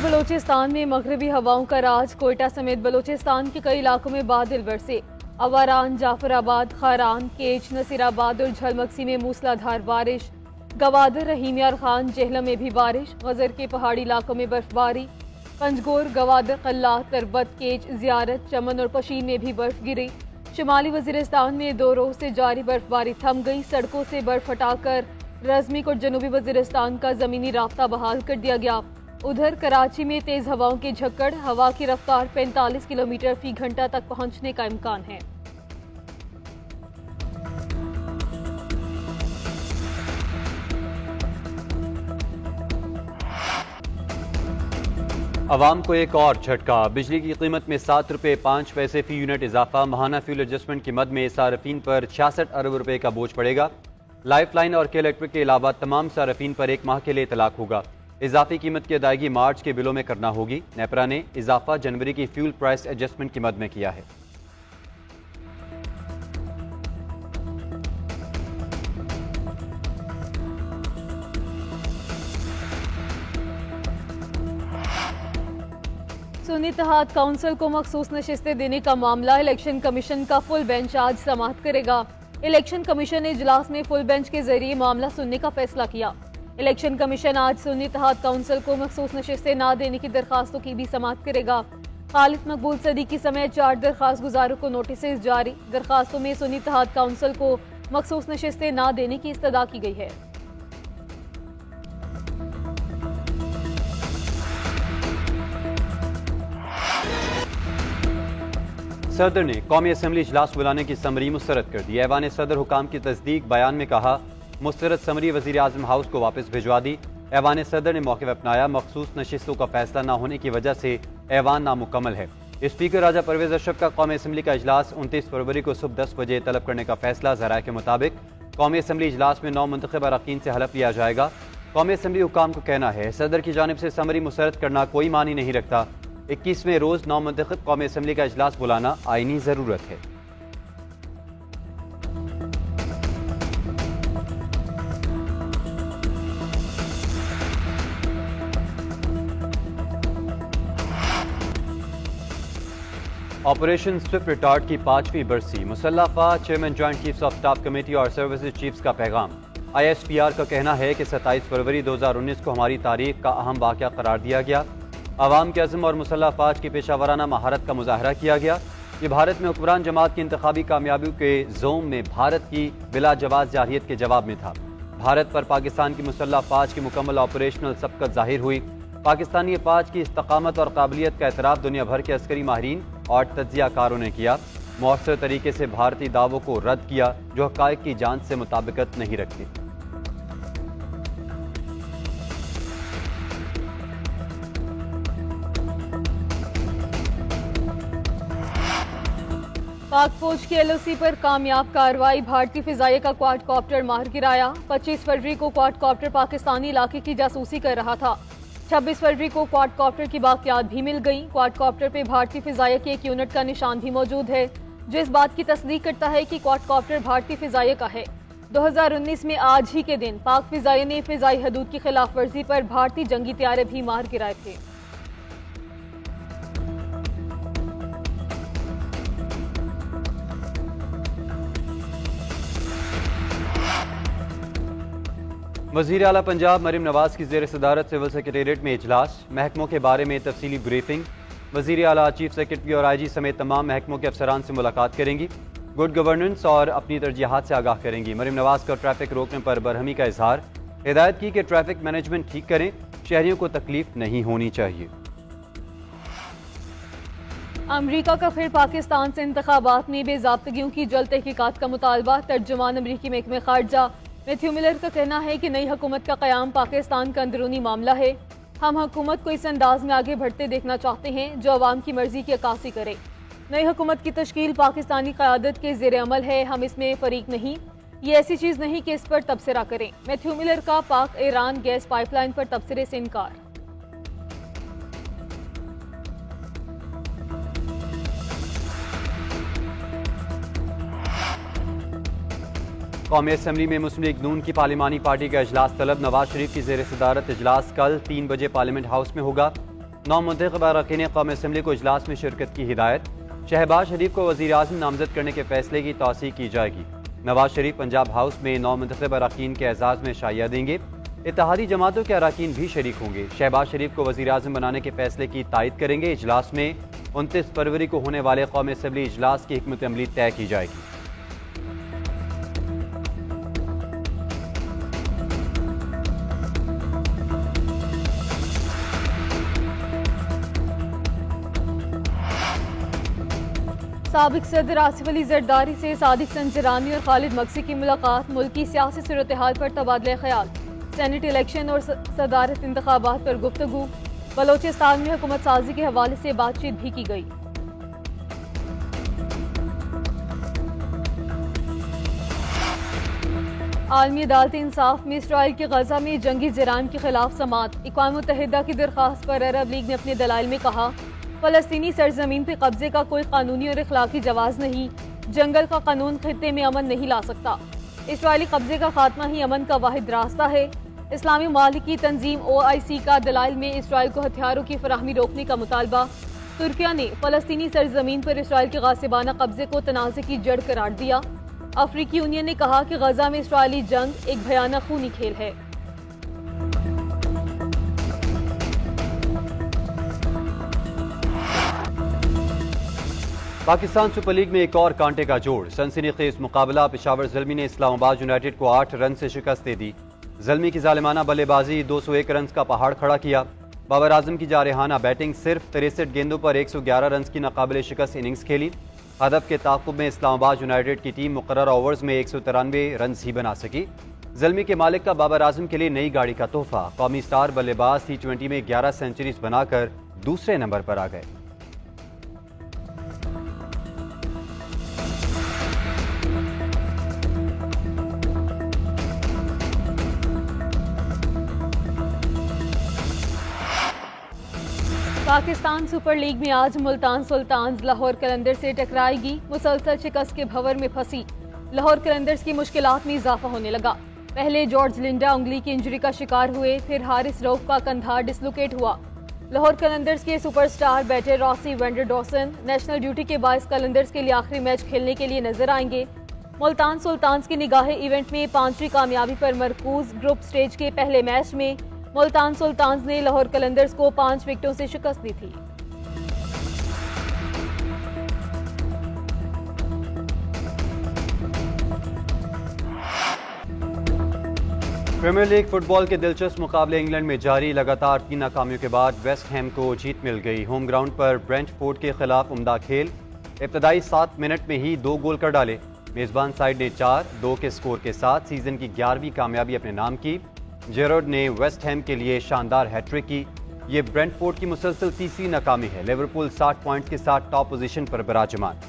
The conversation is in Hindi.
बलोचिस्तान में मगरबी हवाओं का राज। कोयटा समेत बलोचिस्तान के कई इलाकों में बादल बरसे। अवारान, जाफराबाद, खारान, केच, नसीराबाद और झलमक्सी में मूसलाधार बारिश। गवादर, रहीम यार खान, जेहलम में भी बारिश। गजर के पहाड़ी इलाकों में बर्फबारी। पंजगोर, गवादर, कल्ला, तरबत, केच, जियारत, चमन और पशीन में भी बर्फ गिरी। शुमाली वजीरिस्तान में 2 रोज से जारी बर्फबारी थम गई। सड़कों से बर्फ हटाकर रजमिक और जनूबी वजीरिस्तान का जमीनी राब्ता बहाल कर दिया गया। उधर कराची में तेज हवाओं के झक्कड़, हवा की रफ्तार 45 किलोमीटर फी घंटा तक पहुंचने का इम्कान है। अवाम को एक और झटका। बिजली की कीमत में 7 रुपये 5 पैसे फी यूनिट इजाफा। माहाना फ्यूल एडजस्टमेंट की मद में सार्फिन पर 66 अरब रुपए का बोझ पड़ेगा। लाइफ लाइन और के इलेक्ट्रिक के अलावा तमाम सार्फिन पर 1 माह के लिए तलाक होगा। इजाफी कीमत की अदायगी मार्च के बिलों में करना होगी। नेपरा ने इजाफा जनवरी की फ्यूल प्राइस एडजस्टमेंट की मद में किया है। सुन्नी इत्तेहाद काउंसिल को मखसूस नशिस्तें देने का मामला। इलेक्शन कमीशन का फुल बेंच आज समाअत करेगा। इलेक्शन कमीशन ने इजलास में फुल बेंच के जरिए मामला सुनने का फैसला किया। इलेक्शन कमीशन आज सुन्नी इत्तेहाद काउंसिल को मखसूस नशिस्तें न देने की दरखास्तों की भी समाअत करेगा। खालिद मकबूल सदीकी समेत 4 दरखास्त गुजारों को नोटिस जारी। दरखास्तों में सुन्नी इत्तेहाद काउंसिल को मखसूस नशिस्तें न देने की इस्तदा की गई है। सदर ने कौमी असम्बली इजलास बुलाने की समरी मुस्तरद कर दी। ऐवान सदर हुकाम की तस्दीक। बयान में कहा, मुस्तरद समरी वज़ीर आज़म हाउस को वापस भिजवा दी। ऐवान सदर ने मौक़िफ़ अपनाया। मखसूस नशिस्तों का फैसला न होने की वजह से ऐवान नामुकम्मल है। स्पीकर राजा परवेज अशरफ का कौमी असम्बली का इजलास 29 फरवरी को सुबह 10 बजे तलब करने का फैसला। ज़राए के मुताबिक कौमी असम्बली इजलास में 9 मुंतखब अरकान से हलफ लिया जाएगा। कौमी असम्बली हुकाम को कहना है, सदर की जानिब से समरी मुस्तरद करना कोई मानी नहीं रखता। 21वें रोज 9 मुंतखब कौमी असम्बली का इजलास बुलाना आईनी जरूरत है। ऑपरेशन स्विफ्ट रिटार्ड की 5वीं बरसी। मुसल्लह अफवाज, chairman joint chiefs of staff committee और सर्विसेज चीफ्स का पैगाम। ISPR का कहना है कि 27 फरवरी 2019 को हमारी तारीख का अहम वाक़या करार दिया गया। अवाम के अज़्म और मुसल्लह अफवाज की पेशावराना महारत का मुजाहरा किया गया। ये भारत में हुक्मरान जमात की इंतखाबी कामयाबियों के जोम में भारत की बिला जवाज जारहियत के जवाब में था। भारत पर पाकिस्तान की मुसल्लह अफवाज की मुकम्मल ऑपरेशनल सबकत जाहिर हुई। पाकिस्तानी अफवाज की इस्तकामत और काबिलियत का एतराफ़ दुनिया भर के अस्करी माहिरीन और तज्ज़ियाकारों ने किया। मौसर तरीके से भारतीय दावों को रद्द किया जो हक़ाइक़ की जांच से मुताबिकत नहीं रखती। पाक फौज की LOC पर कामयाब कार्रवाई। भारतीय फिजाइया का क्वाडकॉप्टर मार गिराया। 25 फरवरी को क्वाडकॉप्टर पाकिस्तानी इलाके की जासूसी कर रहा था। 26 फरवरी को क्वाडकॉप्टर की बाकियात भी मिल गई। क्वाडकॉप्टर पे भारतीय फिजाइया की एक यूनिट का निशान भी मौजूद है जो इस बात की तस्दीक करता है कि क्वाडकॉप्टर भारतीय फिजाइया का है। 2019 में आज ही के दिन पाक फिजाइया ने फिजाई हदूद की खिलाफ वर्जी पर भारतीय जंगी तैयारे भी मार गिराए थे। वज़ीर आला पंजाब मरीम नवाज की ज़ेर सदारत सिविल सेक्रेटेरिएट में इजलास। महकमों के बारे में तफसीली ब्रीफिंग। वज़ीर आला, चीफ सेक्रेटरी और IG समेत तमाम महकमों के अफसरान से मुलाकात करेंगी। गुड गवर्नेंस और अपनी तरजीहात से आगाह करेंगी। मरीम नवाज का ट्रैफिक रोकने पर बरहमी का इजहार। हिदायत की कि ट्रैफिक मैनेजमेंट ठीक करें, शहरियों को तकलीफ नहीं होनी चाहिए। अमरीका का फिर पाकिस्तान से इंतखाबात में बेज़ाब्तगियों की जल्द तहकीकात का मुतालबा। तर्जुमान अमरीकी महकमे खारजा मैथ्यू मिलर का कहना है कि नई हुकूमत का क़याम पाकिस्तान का अंदरूनी मामला है। हम हुकूमत को इस अंदाज में आगे बढ़ते देखना चाहते हैं जो अवाम की मर्जी की अक्कासी करे। नई हुकूमत की तश्कील पाकिस्तानी क़यादत के ज़ेर अमल है। हम इसमें फरीक नहीं। ये ऐसी चीज़ नहीं कि इस पर तबसरा करें। मैथ्यू मिलर का पाक ईरान गैस पाइपलाइन पर तबसरे से इनकार। कौमी असम्बली में मुस्लिम लीग नून की पार्लिमानी पार्टी का इजलास तलब। नवाज शरीफ की ज़ेर सदारत इजलास कल 3 बजे पार्लियामेंट हाउस में होगा। 9 मुंतखब अरकान कौमी असम्बली को इजलास में शिरकत की हिदायत। शहबाज शरीफ को वज़ीर आज़म नामजद करने के फैसले की तौसीक़ की जाएगी। नवाज शरीफ पंजाब हाउस में 9 मुंतखब अरकान के एजाज़ में शाइया देंगे। इत्तेहादी जमातों के अरकान भी शरीक होंगे। शहबाज शरीफ को वज़ीर आज़म बनाने के फैसले की तायद करेंगे। इजलास में 29 फरवरी को होने वाले कौमी असम्बली इजलास की हिकमत अमली तय की जाएगी। साबिक सदर आसिफ अली जरदारी से सादिक संजरानी और खालिद मक्सी की मुलाकात। मुल्की सियासी सूरत हाल पर तबादला ख्याल। सेनेट इलेक्शन और सदारत इंतखाबात पर गुफ्तगू। बलोचिस्तान में हुकूमत साजी के हवाले से बातचीत भी की गई। आलमी अदालत इंसाफ में इसराइल के गजा में जंगी जराइम के खिलाफ समात। अक़वाम मुत्तहिदा की दरख्वास्त पर अरब लीग ने अपने दलाइल में कहा, फलस्तीनी सरजमीन पर कब्जे का कोई कानूनी और इखलाकी जवाज नहीं। जंगल का कानून खित्ते में अमन नहीं ला सकता। इसराइली कब्जे का खात्मा ही अमन का वाहिद रास्ता है। इस्लामी ममालिक की तंजीम OIC का दलाइल में इसराइल को हथियारों की फराहमी रोकने का मुतालबा। तुर्किया ने फलस्तीनी सरजमीन पर इसराइल के गासिबाना कब्जे को तनाज़े की जड़ करार दिया। अफ्रीकी यूनियन ने कहा कि गजा में इसराइली जंग एक भयानक खूनी खेल है। पाकिस्तान सुपर लीग में एक और कांटे का जोड़। सनसनीखेज मुकाबला। पेशावर ज़ल्मी ने इस्लामाबाद यूनाइटेड को 8 रन से शिकस्त दे दी। ज़ल्मी की जालिमाना बल्लेबाजी 201 रन का पहाड़ खड़ा किया। बाबर आजम की जारहाना बैटिंग सिर्फ 63 गेंदों पर 111 रन की नाकाबिले शिकस्त इनिंग्स खेली। हदफ के ताक़ुब में इस्लामाबाद यूनाइटेड की टीम मुकर्रर ओवर्स में 193 रन ही बना सकी। ज़ल्मी के मालिक का बाबर आजम के लिए नई गाड़ी का तोहफा। कौमी स्टार बल्लेबाज T20 में 11 सेंचुरीज बनाकर दूसरे नंबर पर आ गए। पाकिस्तान सुपर लीग में आज मुल्तान सुल्तान्स लाहौर कलंदर से टकराएगी। मुसलसल शिकस्त के भंवर में फंसी लाहौर कलंदर्स की मुश्किलात में इजाफा होने लगा। पहले जॉर्ज लिंडा उंगली की इंजरी का शिकार हुए, फिर हारिस रऊफ का कंधा डिसलोकेट हुआ। लाहौर कलंदर्स के superstar batter Rassie van der Dussen national duty के बायस कलंदर्स के लिए आखिरी मैच खेलने के लिए नजर आएंगे। मुल्तान सुल्तान्स की निगाहें इवेंट में 5वीं कामयाबी पर मरकूज। ग्रुप स्टेज के पहले मैच में मुल्तान सुल्तान्स ने लाहौर कलंदर्स को 5 विकेटों से शिकस्त दी थी। प्रीमियर लीग फुटबॉल के दिलचस्प मुकाबले इंग्लैंड में जारी। लगातार 3 नाकामियों के बाद वेस्ट हैम को जीत मिल गई। होम ग्राउंड पर ब्रेंटफोर्ड के खिलाफ उम्दा खेल। इब्तदाई 7 मिनट में ही 2 गोल कर डाले। मेजबान साइड ने 4-2 के स्कोर के साथ सीजन की 11वीं कामयाबी अपने नाम की। जेरार्ड ने वेस्ट हैम के लिए शानदार हैट्रिक की। ये ब्रेंटफोर्ड की मुसलसल तीसरी नाकामी है। लिवरपूल 60 पॉइंट्स के साथ टॉप पोजीशन पर विराजमान।